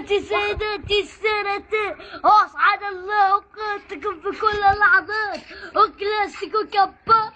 سيداتي السادة، أسعد الله أوقاتكم في كل اللحظات. وكلاسيكو كبار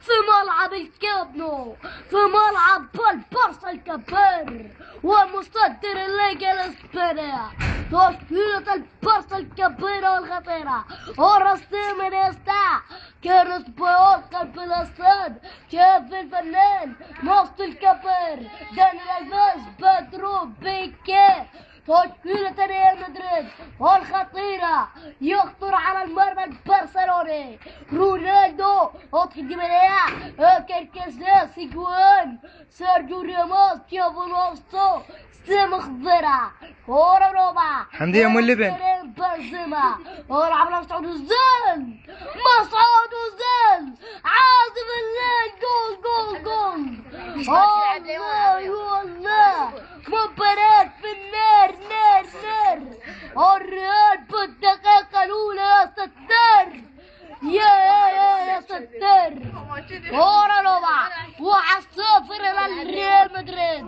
في ملعب الكابنو، في ملعب البارسا الكبار ومصدر الليغا الإسبانية. تشكيلة البارسا الكبيرة والخطيرة ورسم انيستا، كارلوس بايول قلب الاستاد، كافي الفنان نص الكبير، داني الفيز، بيدرو، بيكي. تشكيلة ريال مدريد والخطيرة يخطر على المرمى البرشلوني رونالدو، اوتخي دي ماريا، كاركاساس، هيغوين، سيرجيو راموس، تيافو نوستو، سام خضيرة، كورة روما حمدية ام اللبن، كريم بنزيما، ولعب مسعود وزال، مسعود وزال، عازم الليل، جول جول جول. الله والله مباراة في النار، نار نار. الريال بالدقيقة الأولى يا ستار، يا ستار. كورة روما 1-0 إلى الريال مدريد.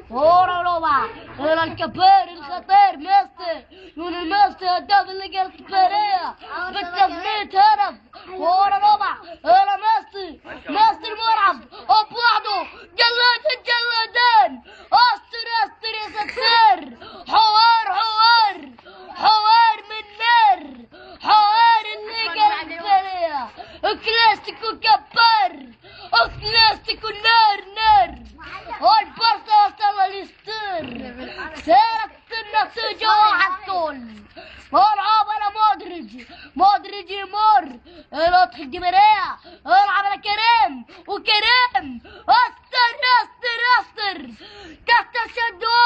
كورة روما إلى الكبير الخطير ميسي، ليونيل ميسي هداف الليغا الإسبانية بتسمية هدف. كورة روما إلى ميسي، ميسي الملعب وبوحده، جلادان، استر يا ستار. حوار من نار، حوار الليغا الإسبانية. كلاسيكو كبار، كلاسيكو نار. والبارسا وصل للستر، سارت النتيجة 1-0. ملعب على مودريج يمر الى دي ماريا، العب على كريم، وكريم استر كاتا شدو